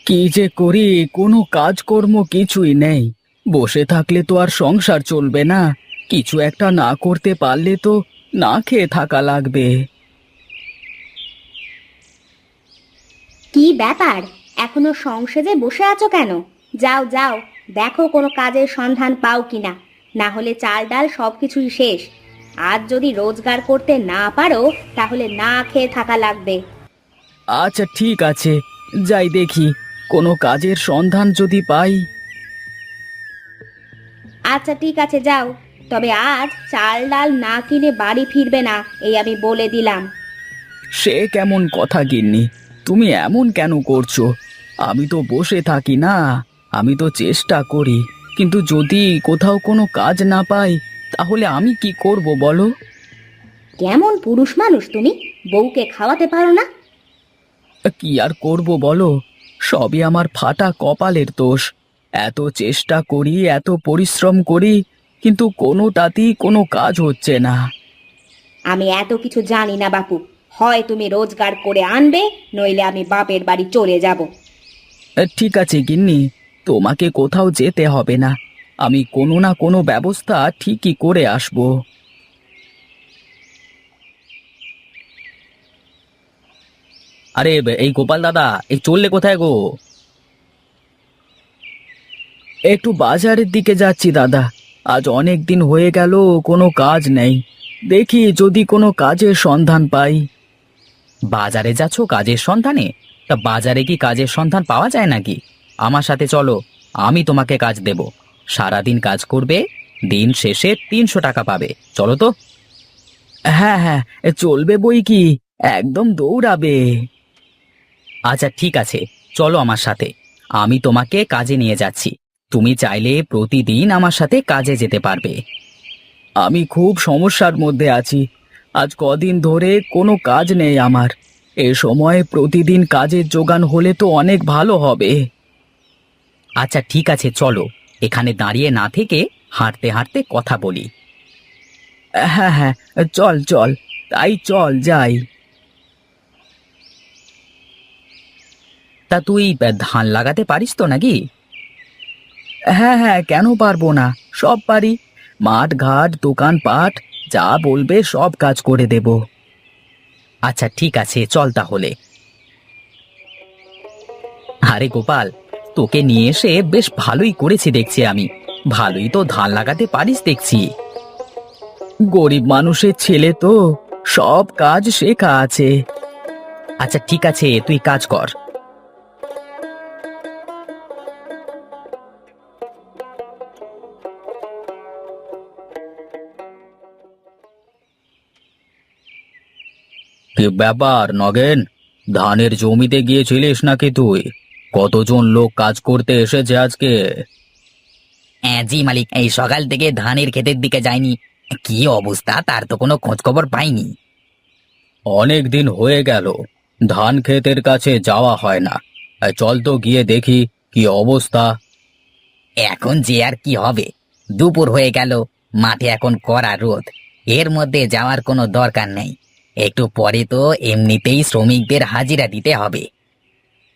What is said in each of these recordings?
কি যে করি, কোনো কাজকর্ম কিছুই নেই। বসে থাকলে তো আর সংসার চলবে না। কিছু একটা না করতে পারলে তো না খেয়ে থাকা লাগবে। কি ব্যাপার? এখনো সংসেজে বসে আছো কেন? যাও যাও, দেখো কোনো কাজের সন্ধান পাও কিনা। না হলে চাল ডাল সবকিছুই শেষ। আজ যদি রোজগার করতে না পারো, তাহলে না খেয়ে থাকা লাগবে। আচ্ছা ঠিক আছে, যাই দেখি কোনো কাজের সন্ধান যদি পাই। আচ্ছা ঠিক আছে, যাও। তবে আজ চাল ডাল না কিনে বাড়ি ফিরবে না, এই আমি বলে দিলাম। সে কেমন কথা গিন্নি, তুমি এমন কেন করছো? আমি তো বসে থাকি না, আমি তো চেষ্টা করি। কিন্তু যদি কোথাও কোনো কাজ না পাই, তাহলে আমি কি করব বলো? কেমন পুরুষ মানুষ তুমি? বউকে খাওয়াতে পারো না? কি আর করব বলো, সবই আমার ফাটা কপালের দোষ। এত চেষ্টা করি, এত পরিশ্রম করি, কিন্তু কোনোটাতেই কোনো কাজ হচ্ছে না। আমি এত কিছু জানি না বাপু। হয় তুমি রোজগার করে আনবে, নইলে আমি বাপের বাড়ি চলে যাব। ঠিক আছে গিন্নি, তোমাকে কোথাও যেতে হবে না। আমি কোনো না কোনো ব্যবস্থা ঠিকই করে আসব। আরে এই গোপাল দাদা, এই চললে কোথায় গো? একটু বাজারের দিকে যাচ্ছি দাদা। আজ অনেক দিন হয়ে গেল, কোনো কাজ নেই। দেখি যদি কোনো কাজের সন্ধান পাই। বাজারে যাচ্ছ কাজের সন্ধানে? তা বাজারে কি কাজের সন্ধান পাওয়া যায় নাকি? আমার সাথে চলো, আমি তোমাকে কাজ দেব। সারাদিন কাজ করবে, দিন শেষে 300 টাকা পাবে। চলো তো। হ্যাঁ হ্যাঁ, চলবে বই কি, একদম দৌড়াবে। আচ্ছা ঠিক আছে, চলো আমার সাথে। আমি তোমাকে কাজে নিয়ে যাচ্ছি। তুমি চাইলে প্রতিদিন আমার সাথে কাজে যেতে পারবে। আমি খুব সমস্যার মধ্যে আছি। আজ কদিন ধরে কোনো কাজ নেই আমার। এ সময় প্রতিদিন কাজের জোগান হলে তো অনেক ভালো হবে। আচ্ছা ঠিক আছে, চলো। এখানে দাঁড়িয়ে না থেকে হাঁটতে হাঁটতে কথা বলি। হ্যাঁ হ্যাঁ, চল চল, তাই চল যাই। তা তুই ধান লাগাতে পারিস তো নাকি? হ্যাঁ হ্যাঁ, কেন পারবো না, সব পারি। মাঠ ঘাট দোকানপাট যা বলবে সব কাজ করে দেব। আচ্ছা ঠিক আছে, চল তাহলে। আরে গোপাল, তোকে নিয়ে এসে বেশ ভালোই করেছি দেখছি আমি। ভালোই তো ধান লাগাতে পারিস দেখছি। গরিব মানুষের ছেলে তো, সব কাজ শেখা আছে। আচ্ছা ঠিক আছে, তুই কাজ কর। কি ব্যাপার নগেন, ধানের জমিতে গিয়েছিলিস নাকি তুই? কতজন লোক কাজ করতে এসেছে আজকে? হ্যাঁ জি মালিক, এই সকাল থেকে ধানের ক্ষেতের দিকে যায়নি। কি অবস্থা তার তো কোনো খোঁজ খবর পাইনি। অনেক দিন হয়ে গেল, ধান ক্ষেতের কাছে যাওয়া হয় না। চল তো গিয়ে দেখি কি অবস্থা। এখন যে আর কি হবে, দুপুর হয়ে গেল, মাঠে এখন কড়া রোদ। এর মধ্যে যাওয়ার কোনো দরকার নেই। একটু পরে তো এমনিতেই শ্রমিকদের হাজিরা দিতে হবে।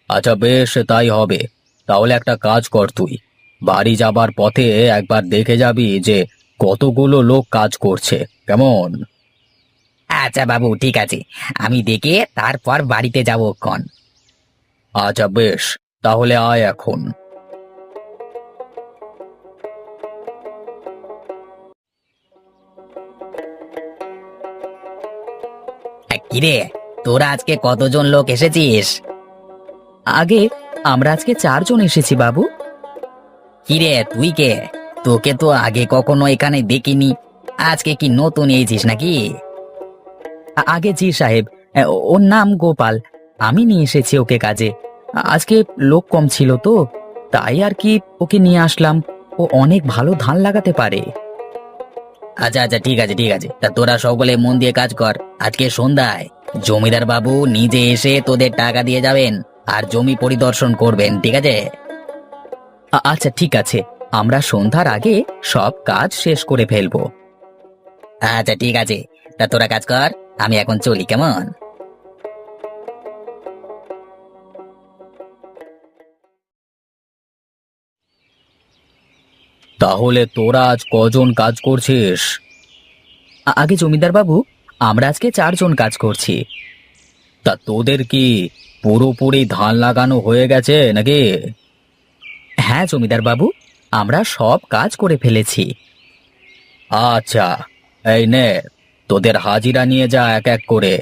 আচ্ছা বেশ, তাই হবে। তাহলে একটা কাজ কর তুই, বাড়ি যাবার পথে একবার দেখে যাবি যে কতগুলো লোক কাজ করছে, কেমন? আচ্ছা বাবু, ঠিক আছে, আমি দেখে তারপর বাড়িতে যাবো ক্ষণ। আচ্ছা বেশ, তাহলে আয় এখন। কিরে, তোরা আজকে কতজন লোক এসেছিস? আগে আমরা আজকে 4 জন এসেছি বাবু। কিরে তুই কে? তোকে তো আগে কখনো এখানে দেখিনি। আজকে কি নতুন এসেছিস নাকি? আগে জি সাহেব, ওর নাম গোপাল। আমি নিয়ে এসেছি ওকে কাজে। আজকে লোক কম ছিল তো, তাই আর কি ওকে নিয়ে আসলাম। ও অনেক ভালো ধান লাগাতে পারে। আচ্ছা আচ্ছা, ঠিক আছে ঠিক আছে, তা তোরা সকলে মন দিয়ে কাজ কর। আজকে সন্ধ্যায় জমিদার বাবু নিজে এসে তোদের টাকা দিয়ে যাবেন, আর জমি পরিদর্শন করবেন, ঠিক আছে? আচ্ছা ঠিক আছে, আমরা সন্ধ্যার আগে সব কাজ শেষ করে ফেলবো। আচ্ছা ঠিক আছে, তা তোরা কাজ কর, আমি এখন চলি, কেমন? তাহলে তোরা আজ কজন কাজ করছিস? আগে জমিদার বাবু, আমরা আজকে 4 জন কাজ করছি। তা তোদের কি পুরোপুরি ধান লাগানো হয়ে গেছে নাকি? হ্যাঁ জমিদার বাবু, আমরা সব কাজ করে ফেলেছি। আচ্ছা, এই নে, তোদের হাজিরা নিয়ে যা এক এক করে।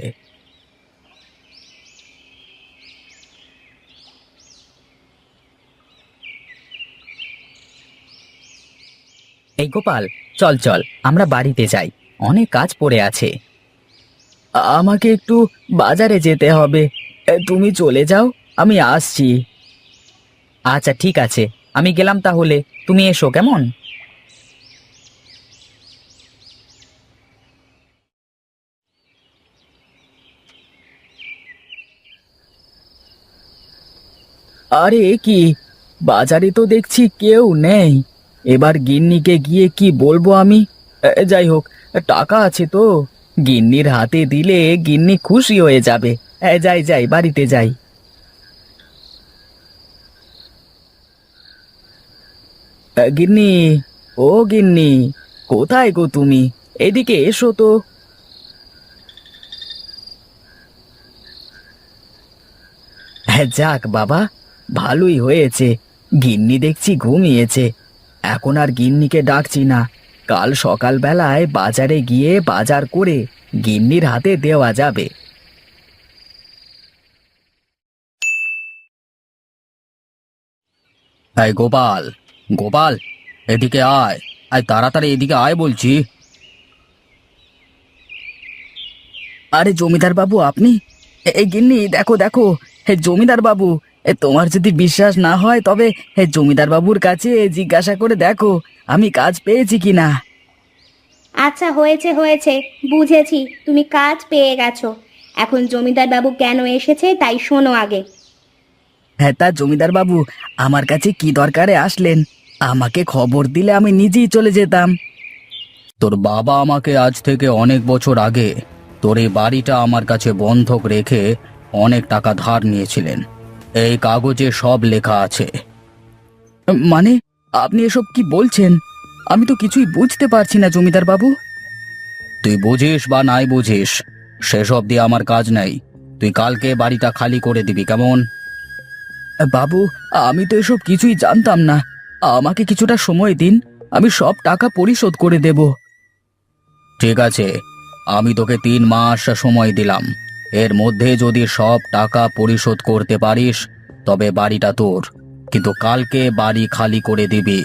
এই গোপাল, চল চল আমরা বাড়িতে যাই, অনেক কাজ পড়ে আছে। আমাকে একটু বাজারে যেতে হবে, তুমি চলে যাও, আমি আসছি। আচ্ছা ঠিক আছে, আমি গেলাম তাহলে, তুমি এসো কেমন। আরে এ কি, বাজারে তো দেখছি কেউ নেই। এবার গিন্নিকে গিয়ে কি বলবো আমি? যাই হোক, টাকা আছে তো, গিন্নির হাতে দিলে গিন্নি খুশি হয়ে যাবে। যাই যাই, বাড়িতে যাই। গিন্নি, ও গিন্নি, কোথায় গো তুমি? এদিকে এসো তো। যাক বাবা, ভালোই হয়েছে, গিন্নি দেখছি ঘুমিয়েছে। এখন আর গিন্নিকে ডাকছি না, কাল সকালবেলায় বাজারে গিয়ে বাজার করে গিন্নির হাতে দেওয়া যাবে। এই গোপাল, গোপাল, এদিকে আয়, আয় তাড়াতাড়ি এদিকে আয় বলছি। আরে জমিদার বাবু আপনি? এই গিন্নি, দেখো দেখো, হে জমিদার বাবু, তোমার যদি বিশ্বাস না হয় তবে হে জমিদার বাবুর কাছে জিজ্ঞাসা করে দেখো আমি কাজ পেয়েছি কিনা। আচ্ছা হয়েছে হয়েছে, বুঝেছি তুমি কাজ পেয়ে গেছো। এখন জমিদার বাবু কেন এসেছে তাই শোনো আগে। হ্যাঁ, তা জমিদার বাবু আমার কাছে কি দরকারে আসলেন? আমাকে খবর দিলে আমি নিজেই চলে যেতাম। তোর বাবা আমাকে আজ থেকে অনেক বছর আগে তোর এই বাড়িটা আমার কাছে বন্ধক রেখে অনেক টাকা ধার নিয়েছিলেন, এই কাগজে সব লেখা আছে। মানে, আপনি এসব কি বলছেন? আমি তো কিছুই বুঝতে পারছি না জমিদার বাবু। তুই বুঝিস বা নাই বুঝিস, সেসব দিয়ে আমার কাজ নাই। তুই কালকে বাড়িটা খালি করে দিবি কেমন? বাবু, আমি তো এসব কিছুই জানতাম না, আমাকে কিছুটা সময় দিন, আমি সব টাকা পরিশোধ করে দেব। ঠিক আছে, আমি তোকে 3 মাস সময় দিলাম, এর মধ্যে যদি সব টাকা পরিশোধ করতে পারিস তবে বাড়িটা তোর, কিন্তু কালকে বাড়ি খালি করে দিবি।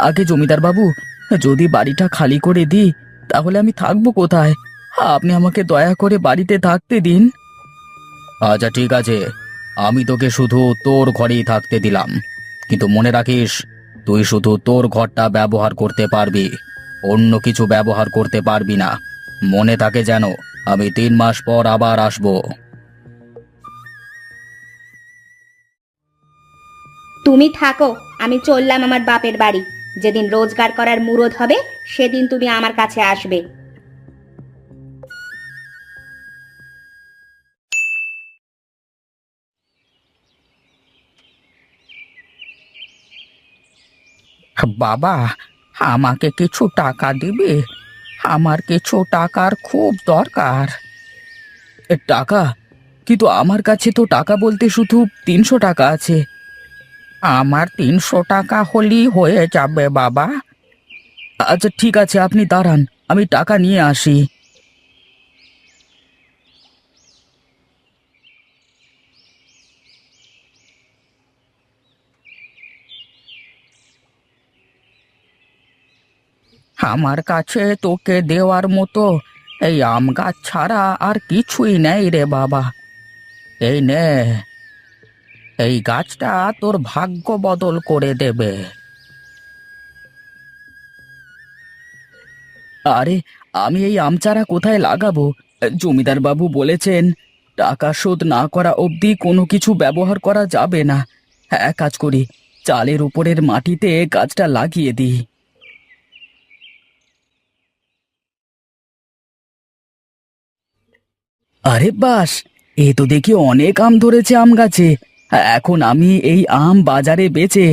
আগে জমিদার বাবু, যদি বাড়িটা খালি করে দিই তাহলে আমি থাকবো কোথায়? আপনি আমাকে দয়া করে বাড়িতে থাকতে দিন। আচ্ছা ঠিক আছে, আমি তোকে শুধু তোর ঘরেই থাকতে দিলাম, কিন্তু মনে রাখিস তুই শুধু তোর ঘরটা ব্যবহার করতে পারবি, অন্য কিছু ব্যবহার করতে পারবি না। মনে থাকে যেন, আমি 3 মাস পর আবার আসবো। তুমি থাকো, আমি চললাম আমার বাপের বাড়ি। যেদিন রোজগার করার মুরদ হবে সেদিন তুমি আমার কাছে আসবে। বাবা, আমাকে কিছু টাকা দিবে? আমার কিছু টাকার খুব দরকার। টাকা? কিন্তু আমার কাছে তো টাকা বলতে শুধু 300 টাকা আছে। আমার 300 টাকা হলেই হয়ে যাবে বাবা। আচ্ছা ঠিক আছে, আপনি দাঁড়ান, আমি টাকা নিয়ে আসি। আমার কাছে তোকে দেওয়ার মতো এই আম গাছ ছাড়া আর কিছুই নেই রে বাবা। এই নে, এই গাছটা তোর ভাগ্য বদল করে দেবে। আরে, আমি এই আম চারা কোথায় লাগাবো? জমিদার বাবু বলেছেন টাকা শোধ না করা অবধি কোনো কিছু ব্যবহার করা যাবে না। এক কাজ করি, চালের উপরের মাটিতে গাছটা লাগিয়ে দিই। আরে বাস, এ তো দেখি অনেক আম ধরেছে আম গাছে। এখন আমি এই আম বাজারে বেচে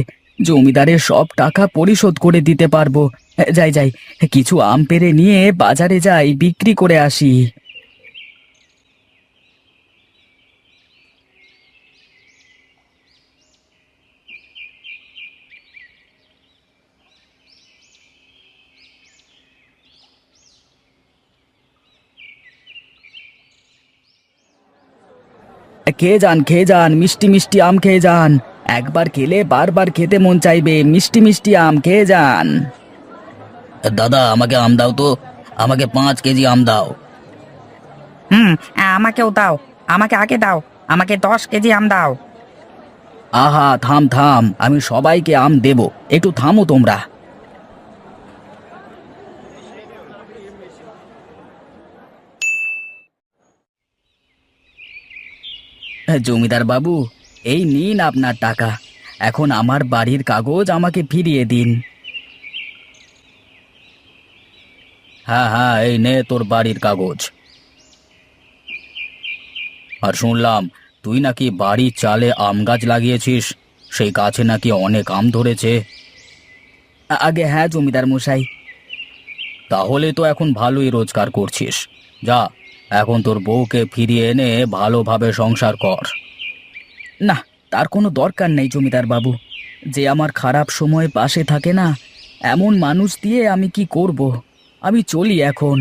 জমিদারের সব টাকা পরিশোধ করে দিতে পারবো। যাই যাই, কিছু আম পেড়ে নিয়ে বাজারে যাই, বিক্রি করে আসি। খেয়ে যান, মিষ্টি মিষ্টি আম খেয়ে যান। একবার খেলে বারবার খেতে মন চাইবে। মিষ্টি মিষ্টি আম খেয়ে যান। দাদা, আমাকে আম দাও তো, আমাকে 5 কেজি আম দাও। আমাকেও দাও, আমাকে আগে দাও, আমাকে 10 কেজি আম দাও। আহা, থাম থাম, আমি সবাইকে আম দেব, একটু থামো তোমরা। জমিদার বাবু, এই নিন আপনার টাকা। এখন আমার বাড়ির কাগজ আমাকে ফিরিয়ে দিন। হ্যাঁ হ্যাঁ, এই নে তোর বাড়ির কাগজ। আর শুনলাম তুই নাকি বাড়ির চালে আম গাছ লাগিয়েছিস, সেই গাছে নাকি অনেক আম ধরেছে। আগে হ্যাঁ জমিদার মশাই। তাহলে তো এখন ভালোই রোজগার করছিস। যা, এখন তোর বউকে ফিরিয়ে এনে ভালোভাবে সংসার কর। না, তার কোনো দরকার নেই জমিদার বাবু। যে আমার খারাপ সময়ে পাশে থাকে না, এমন মানুষ দিয়ে আমি কি করব? আমি চলি এখন।